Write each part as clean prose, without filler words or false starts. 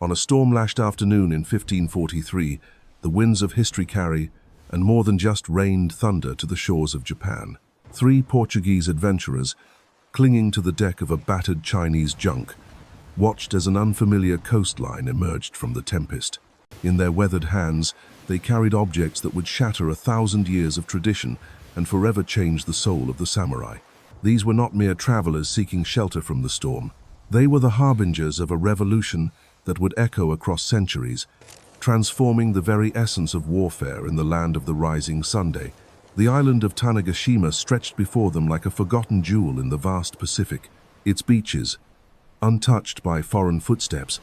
On a storm-lashed afternoon in 1543, the winds of history carry, and more than just rained thunder to the shores of Japan. 3 Portuguese adventurers, clinging to the deck of a battered Chinese junk, watched as an unfamiliar coastline emerged from the tempest. In their weathered hands, they carried objects that would shatter 1,000 years of tradition and forever change the soul of the samurai. These were not mere travelers seeking shelter from the storm. They were the harbingers of a revolution that would echo across centuries, transforming the very essence of warfare in the land of the rising Sunday. The island of Tanegashima stretched before them like a forgotten jewel in the vast Pacific. Its beaches, untouched by foreign footsteps,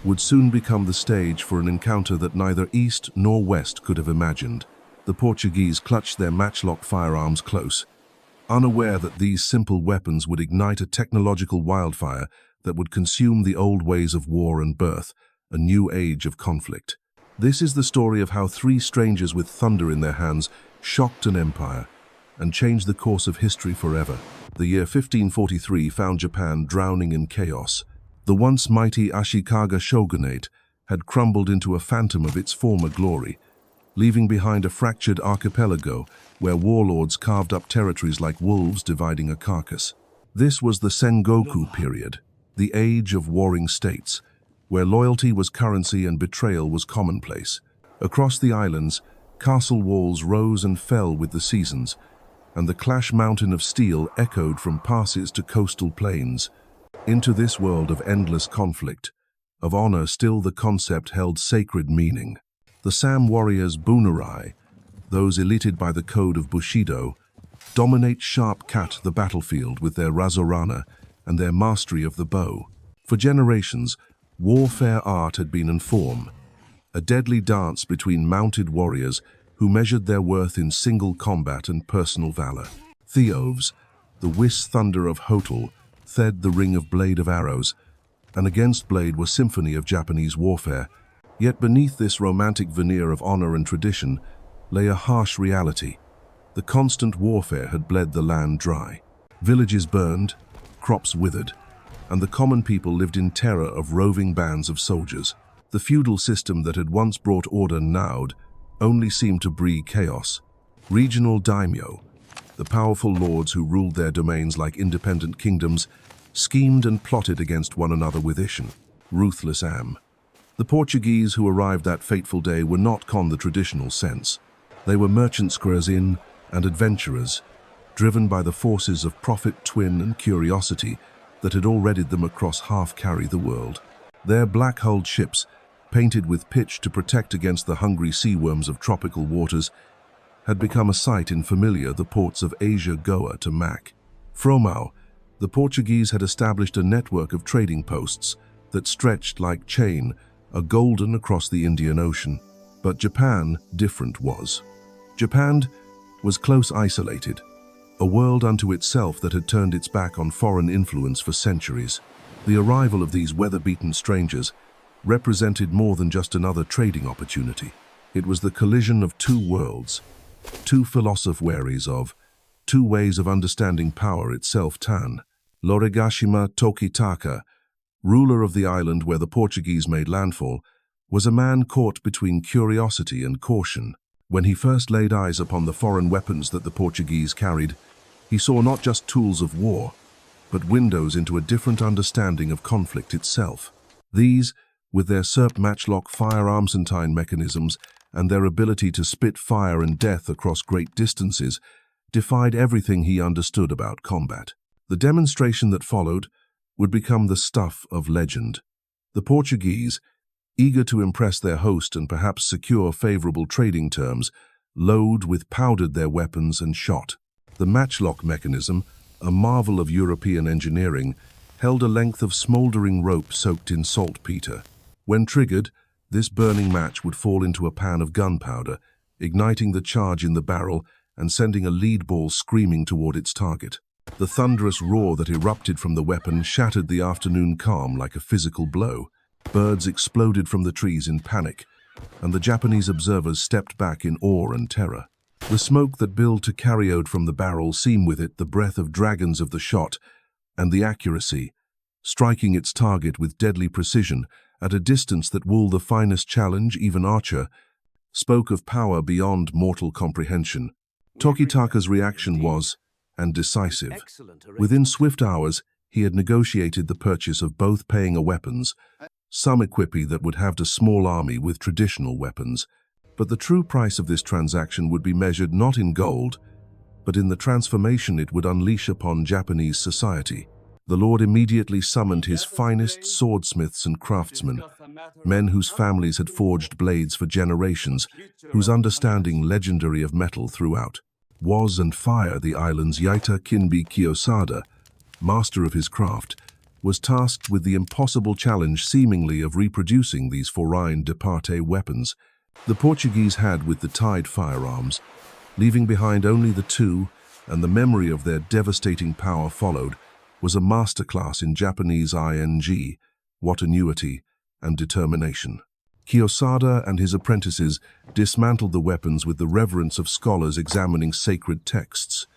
would soon become the stage for an encounter that neither East nor West could have imagined. The Portuguese clutched their matchlock firearms close, unaware that these simple weapons would ignite a technological wildfire that would consume the old ways of war and birth a new age of conflict. This is the story of how 3 strangers with thunder in their hands shocked an empire and changed the course of history forever. The year 1543 found Japan drowning in chaos. The once mighty Ashigaru shogunate had crumbled into a phantom of its former glory, leaving behind a fractured archipelago where warlords carved up territories like wolves dividing a carcass. This was the Sengoku period, the age of warring states, where loyalty was currency and betrayal was commonplace. Across the islands, castle walls rose and fell with the seasons, and the clash mountain of steel echoed from passes to coastal plains. Into this world of endless conflict, of honor still the concept held sacred meaning. The Sam warriors Bunurai, those elated by the code of Bushido, dominate sharp-cut the battlefield with their razorana and their mastery of the bow. For generations, warfare art had been in form, a deadly dance between mounted warriors who measured their worth in single combat and personal valor. Theoves, the whist thunder of Hotel, fed the ring of blade of arrows, and against blade was symphony of Japanese warfare. Yet beneath this romantic veneer of honor and tradition lay a harsh reality. The constant warfare had bled the land dry. Villages burned, crops withered, and the common people lived in terror of roving bands of soldiers. The feudal system that had once brought order now only seemed to breed chaos. Regional Daimyo, the powerful lords who ruled their domains like independent kingdoms, schemed and plotted against one another with ruthless am. The Portuguese who arrived that fateful day were not con the traditional sense. They were merchants in and adventurers, driven by the forces of profit, twin, and curiosity that had already them across half-carry the world. Their black-hulled ships, painted with pitch to protect against the hungry sea worms of tropical waters, had become a sight in familiar the ports of Asia Goa to Mac. Fromau, the Portuguese had established a network of trading posts that stretched like chain, a golden across the Indian Ocean. But Japan different was. Japan was close isolated, a world unto itself that had turned its back on foreign influence for centuries. The arrival of these weather-beaten strangers represented more than just another trading opportunity. It was the collision of 2 worlds, 2 philosopheries of, 2 ways of understanding power itself. Lord Tokitaka, ruler of the island where the Portuguese made landfall, was a man caught between curiosity and caution. When he first laid eyes upon the foreign weapons that the Portuguese carried, he saw not just tools of war, but windows into a different understanding of conflict itself. These, with their matchlock firearms and mechanisms and their ability to spit fire and death across great distances, defied everything he understood about combat. The demonstration that followed would become the stuff of legend. The Portuguese, eager to impress their host and perhaps secure favorable trading terms, powdered their weapons and shot. The matchlock mechanism, a marvel of European engineering, held a length of smoldering rope soaked in saltpeter. When triggered, this burning match would fall into a pan of gunpowder, igniting the charge in the barrel and sending a lead ball screaming toward its target. The thunderous roar that erupted from the weapon shattered the afternoon calm like a physical blow. Birds exploded from the trees in panic, and the Japanese observers stepped back in awe and terror. The smoke that billowed to carry out from the barrel seemed with it the breath of dragons of the shot, and the accuracy, striking its target with deadly precision at a distance that will the finest challenge, even archer, spoke of power beyond mortal comprehension. Tokitaka's reaction was, and decisive. Within swift hours, he had negotiated the purchase of both paying weapons, some equippy that would have a small army with traditional weapons. But the true price of this transaction would be measured not in gold, but in the transformation it would unleash upon Japanese society. The Lord immediately summoned his finest swordsmiths and craftsmen, men whose families had forged blades for generations, whose understanding legendary of metal throughout. Was and Fire, the island's Yaita Kinbee Kiyosada, master of his craft, was tasked with the impossible challenge seemingly of reproducing these foreign departe weapons. The Portuguese had with the tied firearms, leaving behind only the two, and the memory of their devastating power followed, was a masterclass in Japanese ingenuity and determination. Kiyosada and his apprentices dismantled the weapons with the reverence of scholars examining sacred texts.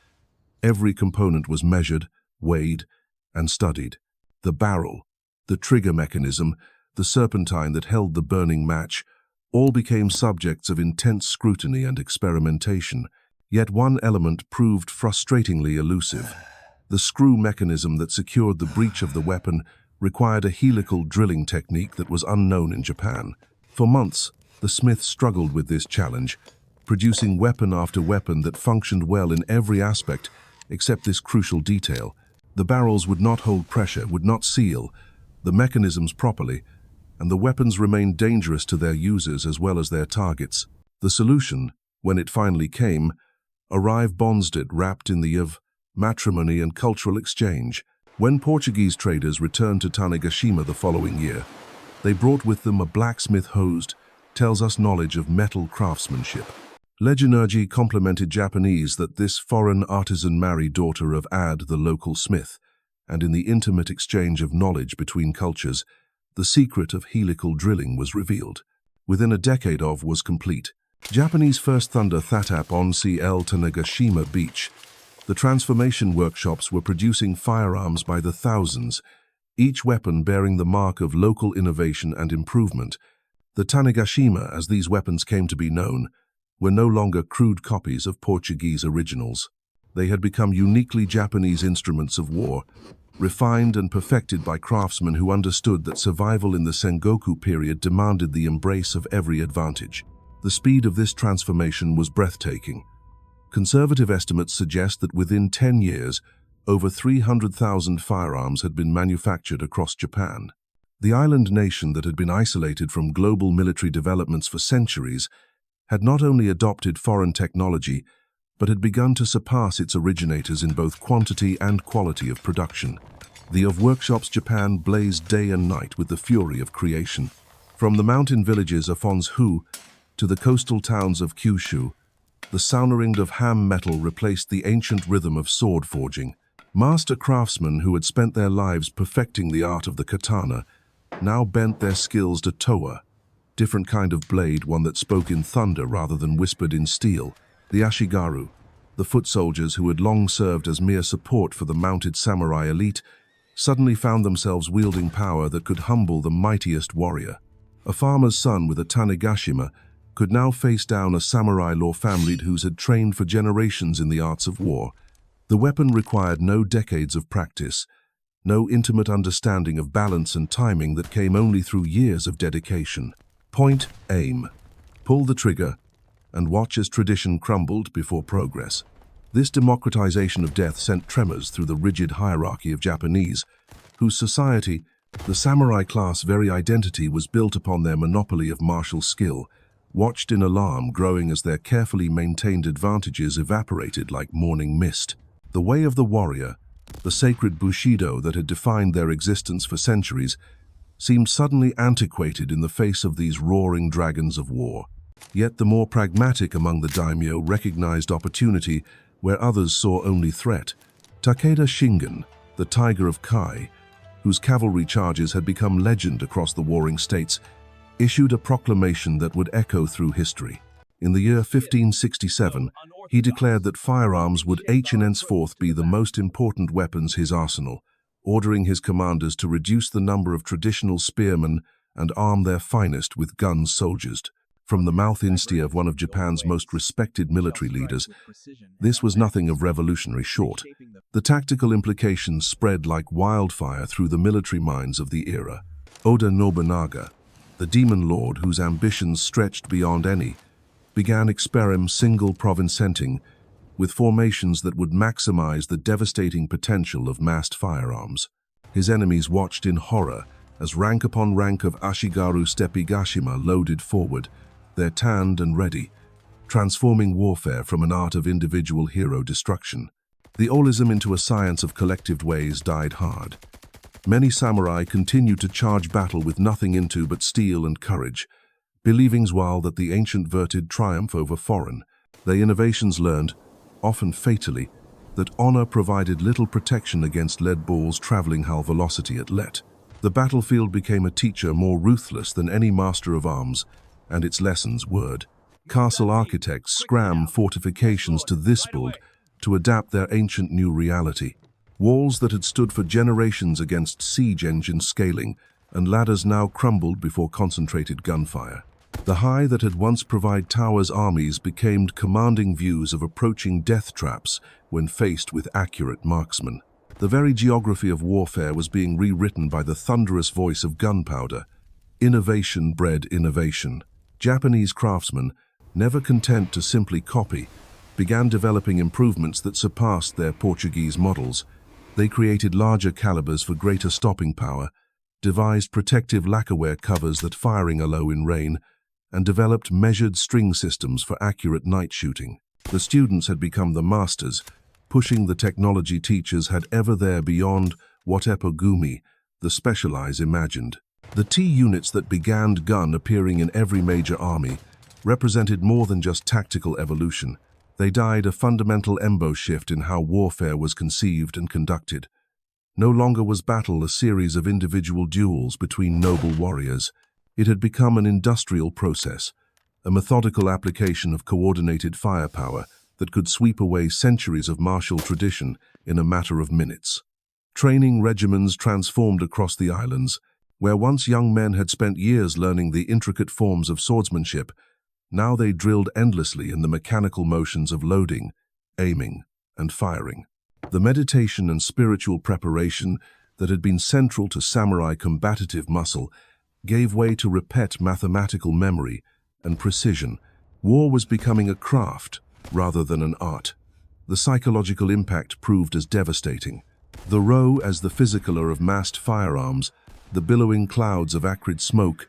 Every component was measured, weighed, and studied. The barrel, the trigger mechanism, the serpentine that held the burning match, all became subjects of intense scrutiny and experimentation. Yet one element proved frustratingly elusive. The screw mechanism that secured the breech of the weapon required a helical drilling technique that was unknown in Japan. For months, the smith struggled with this challenge, producing weapon after weapon that functioned well in every aspect except this crucial detail. The barrels would not hold pressure, would not seal the mechanisms properly, and the weapons remained dangerous to their users as well as their targets. The solution, when it finally came, arrived bonded wrapped in the of matrimony and cultural exchange. When Portuguese traders returned to Tanegashima the following year, they brought with them a blacksmith hosed, tells us knowledge of metal craftsmanship. Legendary complimented Japanese that this foreign artisan married daughter of Ad, the local smith, and in the intimate exchange of knowledge between cultures, the secret of helical drilling was revealed. Within a decade of was complete. Japanese First Thunder Thatap on CL Tanegashima Beach. The transformation workshops were producing firearms by the thousands, each weapon bearing the mark of local innovation and improvement. The Tanegashima, as these weapons came to be known, were no longer crude copies of Portuguese originals. They had become uniquely Japanese instruments of war, refined and perfected by craftsmen who understood that survival in the Sengoku period demanded the embrace of every advantage. The speed of this transformation was breathtaking. Conservative estimates suggest that within 10 years, over 300,000 firearms had been manufactured across Japan. The island nation that had been isolated from global military developments for centuries had not only adopted foreign technology, but had begun to surpass its originators in both quantity and quality of production. The of workshops Japan blazed day and night with the fury of creation. From the mountain villages of Fonshu to the coastal towns of Kyushu, the sounding of ham metal replaced the ancient rhythm of sword forging. Master craftsmen who had spent their lives perfecting the art of the katana now bent their skills to toa, different kind of blade, one that spoke in thunder rather than whispered in steel. The Ashigaru, the foot soldiers who had long served as mere support for the mounted samurai elite, suddenly found themselves wielding power that could humble the mightiest warrior. A farmer's son with a Tanegashima could now face down a samurai law family who had trained for generations in the arts of war. The weapon required no decades of practice, no intimate understanding of balance and timing that came only through years of dedication. Point, aim, pull the trigger, and watch as tradition crumbled before progress. This democratization of death sent tremors through the rigid hierarchy of Japanese, whose society, the samurai class' very identity, was built upon their monopoly of martial skill, watched in alarm growing as their carefully maintained advantages evaporated like morning mist. The way of the warrior, the sacred bushido that had defined their existence for centuries, seemed suddenly antiquated in the face of these roaring dragons of war. Yet the more pragmatic among the daimyo recognized opportunity where others saw only threat. Takeda Shingen, the Tiger of Kai, whose cavalry charges had become legend across the warring states, issued a proclamation that would echo through history. In the year 1567, he declared that firearms would henceforth be the most important weapons his arsenal, ordering his commanders to reduce the number of traditional spearmen and arm their finest with guns soldiers. From the mouth instia of one of Japan's most respected military leaders, this was nothing of revolutionary short. The tactical implications spread like wildfire through the military minds of the era. Oda Nobunaga, the demon lord whose ambitions stretched beyond any, began single provincenting with formations that would maximize the devastating potential of massed firearms. His enemies watched in horror as rank upon rank of Ashigaru Tanegashima loaded forward, their tanned and ready, transforming warfare from an art of individual hero destruction. The holism into a science of collective ways died hard. Many samurai continued to charge battle with nothing into but steel and courage, believing while that the ancient verted triumph over foreign. Their innovations learned, often fatally, that honor provided little protection against lead balls traveling high velocity at let. The battlefield became a teacher more ruthless than any master of arms, and its lessons word. Castle architects scram fortifications to this build to adapt their ancient new reality. Walls that had stood for generations against siege engine scaling, and ladders now crumbled before concentrated gunfire. The high that had once provided towers armies became commanding views of approaching death traps when faced with accurate marksmen. The very geography of warfare was being rewritten by the thunderous voice of gunpowder. Innovation bred innovation. Japanese craftsmen, never content to simply copy, began developing improvements that surpassed their Portuguese models. They created larger calibers for greater stopping power, devised protective lacquerware covers that firing allow in rain, and developed measured string systems for accurate night shooting. The students had become the masters, pushing the technology teachers had ever there beyond what epogumi, the specialize, imagined. The T-units that began gun appearing in every major army represented more than just tactical evolution. They died a fundamental embo shift in how warfare was conceived and conducted. No longer was battle a series of individual duels between noble warriors. It had become an industrial process, a methodical application of coordinated firepower that could sweep away centuries of martial tradition in a matter of minutes. Training regimens transformed across the islands, where once young men had spent years learning the intricate forms of swordsmanship. Now they drilled endlessly in the mechanical motions of loading, aiming, and firing. The meditation and spiritual preparation that had been central to samurai combative muscle gave way to repet mathematical memory and precision. War was becoming a craft rather than an art. The psychological impact proved as devastating. The row as the physicaler of massed firearms, the billowing clouds of acrid smoke,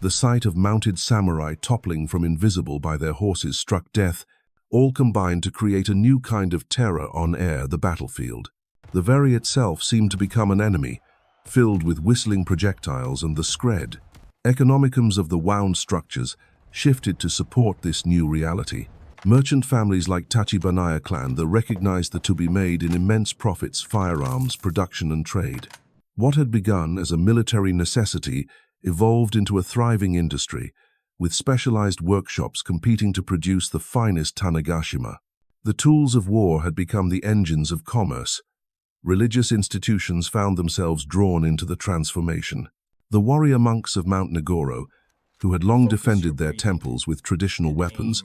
the sight of mounted samurai toppling from invisible by their horses struck death, all combined to create a new kind of terror on air, the battlefield. The very itself seemed to become an enemy, filled with whistling projectiles and the scred. Economicums of the wound structures shifted to support this new reality. Merchant families like Tachibana clan that recognized the to be made in immense profits firearms production and trade. What had begun as a military necessity evolved into a thriving industry, with specialized workshops competing to produce the finest Tanegashima. The tools of war had become the engines of commerce. Religious institutions found themselves drawn into the transformation. The warrior monks of Mount Nagoro, who had long defended their temples with traditional weapons,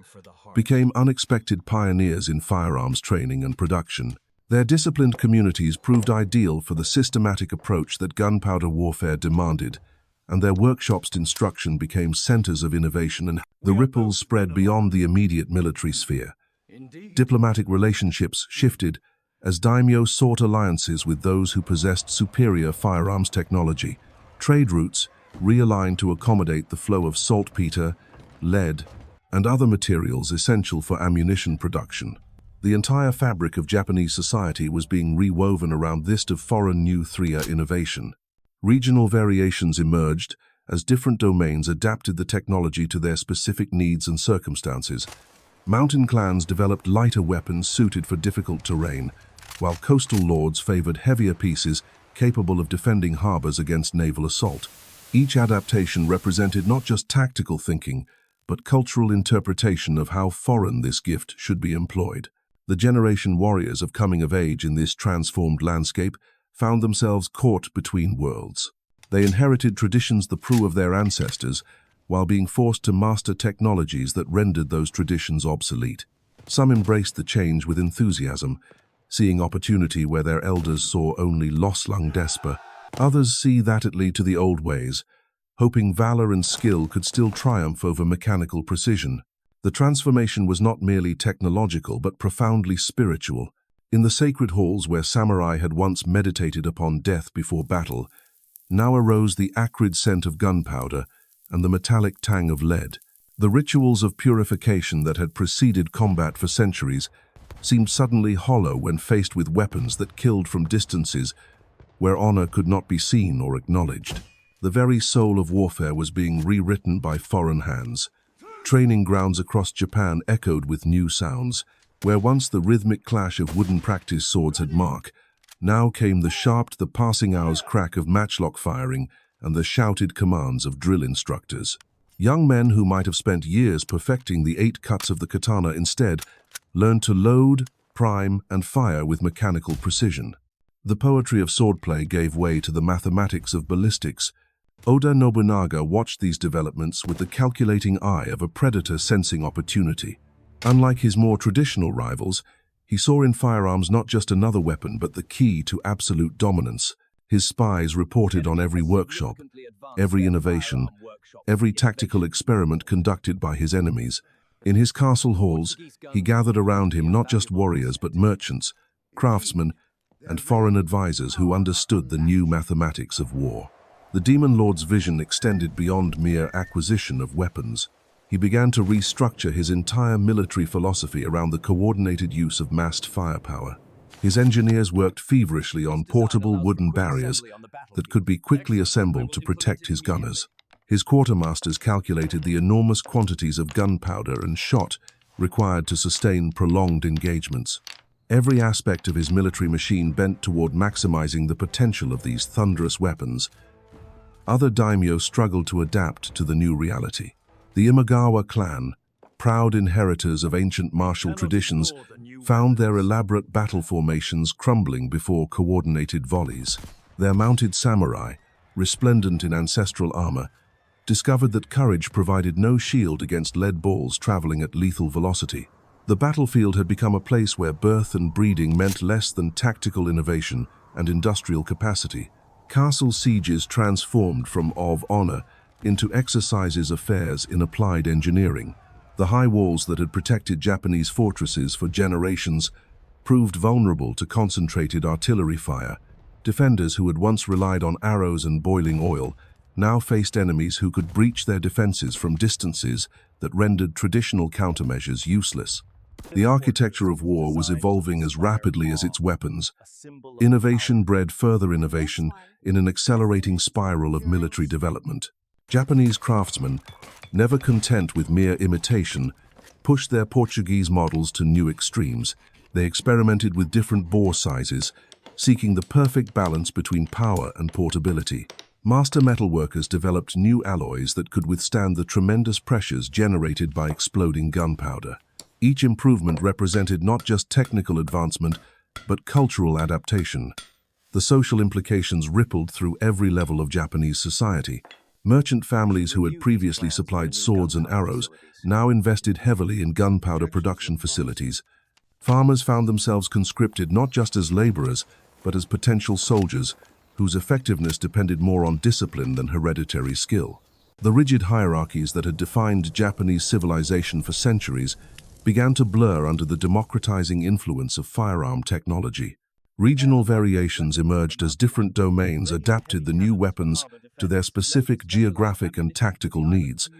became unexpected pioneers in firearms training and production. Their disciplined communities proved ideal for the systematic approach that gunpowder warfare demanded, and their workshops' instruction became centers of innovation, and the ripples spread beyond the immediate military sphere. Diplomatic relationships shifted as Daimyo sought alliances with those who possessed superior firearms technology. Trade routes realigned to accommodate the flow of saltpeter, lead, and other materials essential for ammunition production. The entire fabric of Japanese society was being rewoven around this of foreign new three-year innovation. Regional variations emerged as different domains adapted the technology to their specific needs and circumstances. Mountain clans developed lighter weapons suited for difficult terrain, while coastal lords favored heavier pieces capable of defending harbors against naval assault. Each adaptation represented not just tactical thinking, but cultural interpretation of how foreign this gift should be employed. The generation warriors of coming of age in this transformed landscape found themselves caught between worlds. They inherited traditions the prue of their ancestors, while being forced to master technologies that rendered those traditions obsolete. Some embraced the change with enthusiasm, seeing opportunity where their elders saw only loslung despa. Others see that it lead to the old ways, hoping valor and skill could still triumph over mechanical precision. The transformation was not merely technological but profoundly spiritual. In the sacred halls where samurai had once meditated upon death before battle, now arose the acrid scent of gunpowder and the metallic tang of lead. The rituals of purification that had preceded combat for centuries seemed suddenly hollow when faced with weapons that killed from distances where honor could not be seen or acknowledged. The very soul of warfare was being rewritten by foreign hands. Training grounds across Japan echoed with new sounds. Where once the rhythmic clash of wooden practice swords had marked, now came the passing hour's crack of matchlock firing and the shouted commands of drill instructors. Young men who might have spent years perfecting the 8 cuts of the katana instead learned to load, prime, and fire with mechanical precision. The poetry of swordplay gave way to the mathematics of ballistics. Oda Nobunaga watched these developments with the calculating eye of a predator sensing opportunity. Unlike his more traditional rivals, he saw in firearms not just another weapon but the key to absolute dominance. His spies reported on every workshop, every innovation, every tactical experiment conducted by his enemies. In his castle halls, he gathered around him not just warriors but merchants, craftsmen, and foreign advisors who understood the new mathematics of war. The Demon Lord's vision extended beyond mere acquisition of weapons. He began to restructure his entire military philosophy around the coordinated use of massed firepower. His engineers worked feverishly on portable wooden barriers that could be quickly assembled to protect his gunners. His quartermasters calculated the enormous quantities of gunpowder and shot required to sustain prolonged engagements. Every aspect of his military machine bent toward maximizing the potential of these thunderous weapons. Other daimyo struggled to adapt to the new reality. The Imagawa clan, proud inheritors of ancient martial traditions, found their elaborate battle formations crumbling before coordinated volleys. Their mounted samurai, resplendent in ancestral armor, discovered that courage provided no shield against lead balls traveling at lethal velocity. The battlefield had become a place where birth and breeding meant less than tactical innovation and industrial capacity. Castle sieges transformed from of honor into exercises of affairs in applied engineering. The high walls that had protected Japanese fortresses for generations proved vulnerable to concentrated artillery fire. Defenders who had once relied on arrows and boiling oil now faced enemies who could breach their defenses from distances that rendered traditional countermeasures useless. The architecture of war was evolving as rapidly as its weapons. Innovation bred further innovation in an accelerating spiral of military development. Japanese craftsmen, never content with mere imitation, pushed their Portuguese models to new extremes. They experimented with different bore sizes, seeking the perfect balance between power and portability. Master metalworkers developed new alloys that could withstand the tremendous pressures generated by exploding gunpowder. Each improvement represented not just technical advancement, but cultural adaptation. The social implications rippled through every level of Japanese society. Merchant families who had previously supplied swords and arrows now invested heavily in gunpowder production facilities. Farmers found themselves conscripted not just as laborers, but as potential soldiers, whose effectiveness depended more on discipline than hereditary skill. The rigid hierarchies that had defined Japanese civilization for centuries began to blur under the democratizing influence of firearm technology. Regional variations emerged as different domains adapted the new weapons to their specific geographic and tactical needs.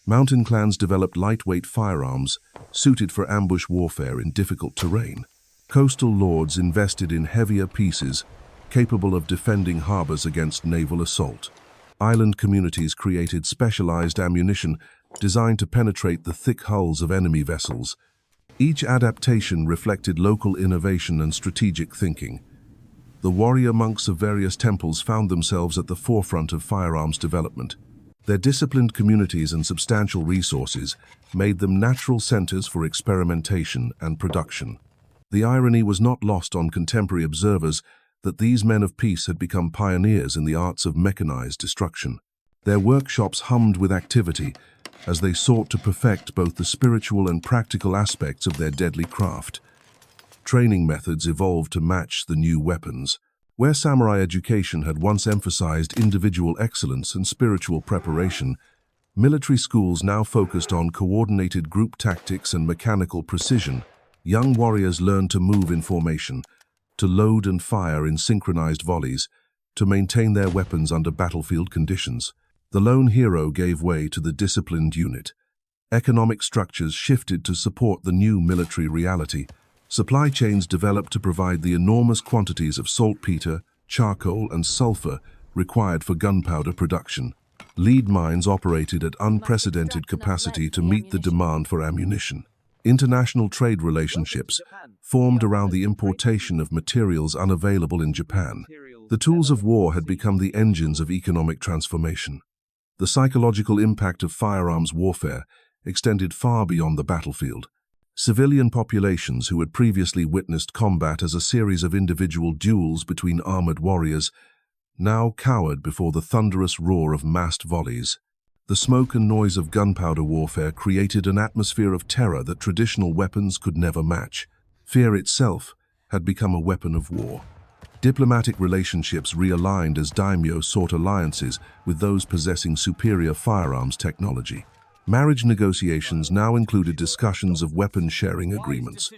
Mountain clans developed lightweight firearms suited for ambush warfare in difficult terrain. Coastal lords invested in heavier pieces capable of defending harbors against naval assault. Island communities created specialized ammunition designed to penetrate the thick hulls of enemy vessels. Each adaptation reflected local innovation and strategic thinking. The warrior monks of various temples found themselves at the forefront of firearms development. Their disciplined communities and substantial resources made them natural centers for experimentation and production. The irony was not lost on contemporary observers that these men of peace had become pioneers in the arts of mechanized destruction. Their workshops hummed with activity as they sought to perfect both the spiritual and practical aspects of their deadly craft. Training methods evolved to match the new weapons. Where samurai education had once emphasized individual excellence and spiritual preparation, military schools now focused on coordinated group tactics and mechanical precision. Young warriors learned to move in formation, to load and fire in synchronized volleys, to maintain their weapons under battlefield conditions. The lone hero gave way to the disciplined unit. Economic structures shifted to support the new military reality. Supply chains developed to provide the enormous quantities of saltpeter, charcoal, and sulfur required for gunpowder production. Lead mines operated at unprecedented capacity to meet the demand for ammunition. International trade relationships formed around the importation of materials unavailable in Japan. The tools of war had become the engines of economic transformation. The psychological impact of firearms warfare extended far beyond the battlefield. Civilian populations who had previously witnessed combat as a series of individual duels between armored warriors now cowered before the thunderous roar of massed volleys. The smoke and noise of gunpowder warfare created an atmosphere of terror that traditional weapons could never match. Fear itself had become a weapon of war. Diplomatic relationships realigned as Daimyo sought alliances with those possessing superior firearms technology. Marriage negotiations now included discussions of weapon-sharing agreements.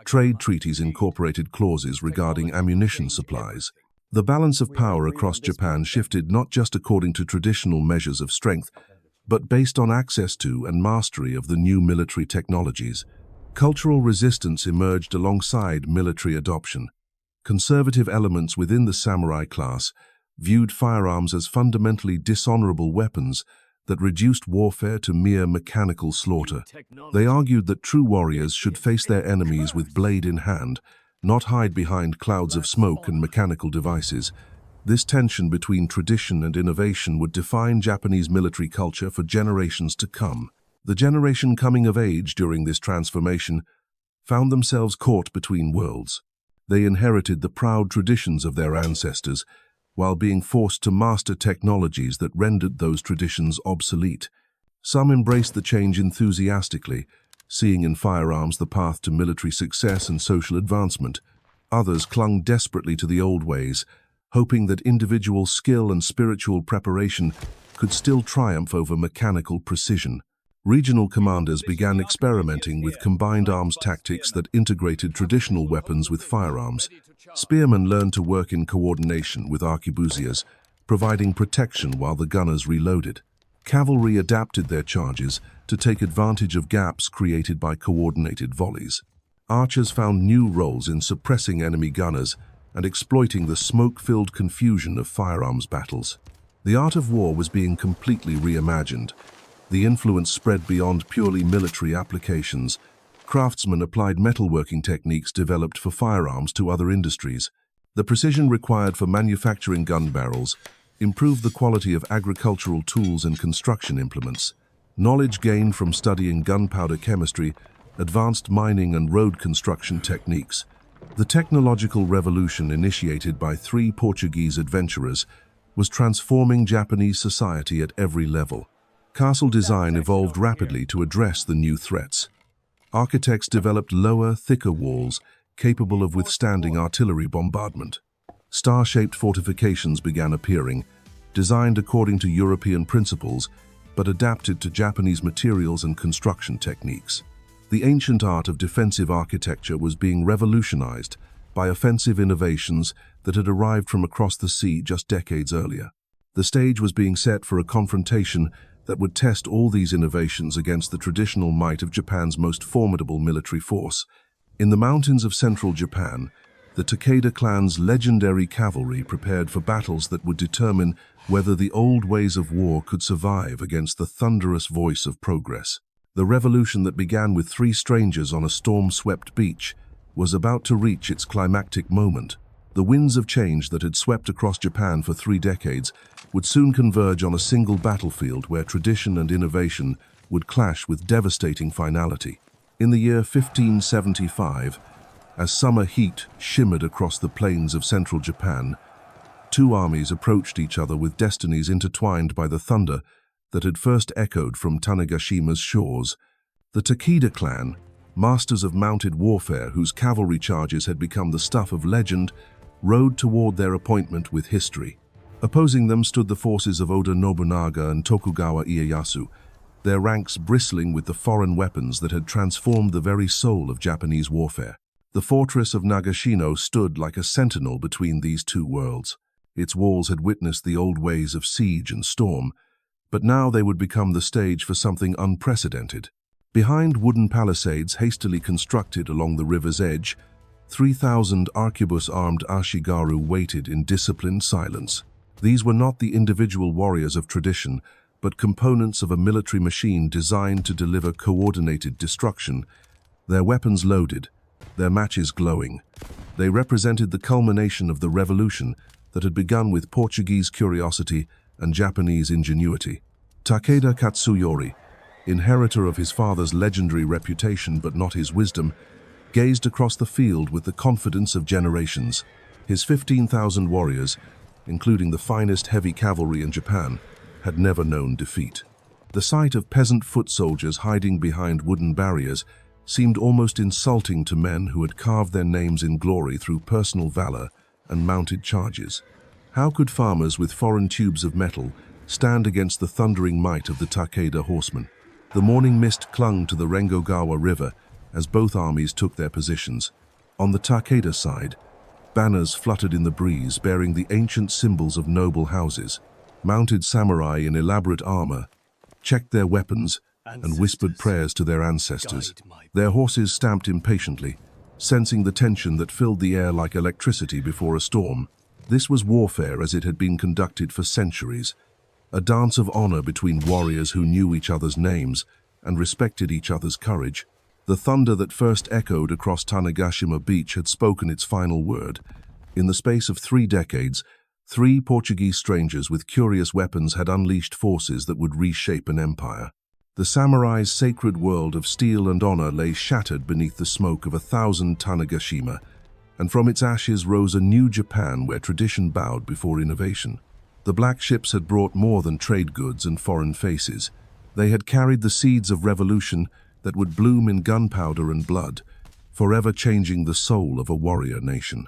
Trade treaties incorporated clauses regarding ammunition supplies. The balance of power across Japan shifted not just according to traditional measures of strength, but based on access to and mastery of the new military technologies. Cultural resistance emerged alongside military adoption. Conservative elements within the samurai class viewed firearms as fundamentally dishonorable weapons that reduced warfare to mere mechanical slaughter. They argued that true warriors should face their enemies with blade in hand, not hide behind clouds of smoke and mechanical devices. This tension between tradition and innovation would define Japanese military culture for generations to come. The generation coming of age during this transformation found themselves caught between worlds. They inherited the proud traditions of their ancestors, while being forced to master technologies that rendered those traditions obsolete. Some embraced the change enthusiastically, seeing in firearms the path to military success and social advancement. Others clung desperately to the old ways, hoping that individual skill and spiritual preparation could still triumph over mechanical precision. Regional commanders began experimenting with combined arms tactics that integrated traditional weapons with firearms. Spearmen learned to work in coordination with arquebusiers, providing protection while the gunners reloaded. Cavalry adapted their charges to take advantage of gaps created by coordinated volleys. Archers found new roles in suppressing enemy gunners and exploiting the smoke-filled confusion of firearms battles. The art of war was being completely reimagined. The influence spread beyond purely military applications. Craftsmen applied metalworking techniques developed for firearms to other industries. The precision required for manufacturing gun barrels improved the quality of agricultural tools and construction implements. Knowledge gained from studying gunpowder chemistry advanced mining and road construction techniques. The technological revolution initiated by 3 Portuguese adventurers was transforming Japanese society at every level. Castle design evolved rapidly to address the new threats. Architects developed lower, thicker walls capable of withstanding artillery bombardment. Star-shaped fortifications began appearing, designed according to European principles, but adapted to Japanese materials and construction techniques. The ancient art of defensive architecture was being revolutionized by offensive innovations that had arrived from across the sea just decades earlier. The stage was being set for a confrontation that would test all these innovations against the traditional might of Japan's most formidable military force. In the mountains of central Japan, the Takeda clan's legendary cavalry prepared for battles that would determine whether the old ways of war could survive against the thunderous voice of progress. The revolution that began with 3 strangers on a storm-swept beach was about to reach its climactic moment. The winds of change that had swept across Japan for 3 decades would soon converge on a single battlefield where tradition and innovation would clash with devastating finality. In the year 1575, As summer heat shimmered across the plains of central Japan, two armies approached each other with destinies intertwined by the thunder that had first echoed from Tanegashima's shores. The Takeda clan, masters of mounted warfare whose cavalry charges had become the stuff of legend, rode toward their appointment with history. Opposing them stood the forces of Oda Nobunaga and Tokugawa Ieyasu, their ranks bristling with the foreign weapons that had transformed the very soul of Japanese warfare. The fortress of Nagashino stood like a sentinel between these two worlds. Its walls had witnessed the old ways of siege and storm, but now they would become the stage for something unprecedented. Behind wooden palisades hastily constructed along the river's edge, 3,000 arquebus-armed Ashigaru waited in disciplined silence. These were not the individual warriors of tradition, but components of a military machine designed to deliver coordinated destruction, their weapons loaded, their matches glowing. They represented the culmination of the revolution that had begun with Portuguese curiosity and Japanese ingenuity. Takeda Katsuyori, inheritor of his father's legendary reputation but not his wisdom, gazed across the field with the confidence of generations. His 15,000 warriors, including the finest heavy cavalry in Japan, had never known defeat. The sight of peasant foot soldiers hiding behind wooden barriers seemed almost insulting to men who had carved their names in glory through personal valor and mounted charges. How could farmers with foreign tubes of metal stand against the thundering might of the Takeda horsemen? The morning mist clung to the Rengogawa River as both armies took their positions. On the Takeda side, banners fluttered in the breeze bearing the ancient symbols of noble houses. Mounted samurai in elaborate armor checked their weapons and whispered prayers to their ancestors. Their horses stamped impatiently, sensing the tension that filled the air like electricity before a storm. This was warfare as it had been conducted for centuries, a dance of honor between warriors who knew each other's names and respected each other's courage. The thunder that first echoed across Tanegashima beach had spoken its final word. In the space of 3 decades, 3 Portuguese strangers with curious weapons had unleashed forces that would reshape an empire. The samurai's sacred world of steel and honor lay shattered beneath the smoke of 1,000 Tanegashima, and from its ashes rose a new Japan where tradition bowed before innovation. The black ships had brought more than trade goods and foreign faces. They had carried the seeds of revolution that would bloom in gunpowder and blood, forever changing the soul of a warrior nation.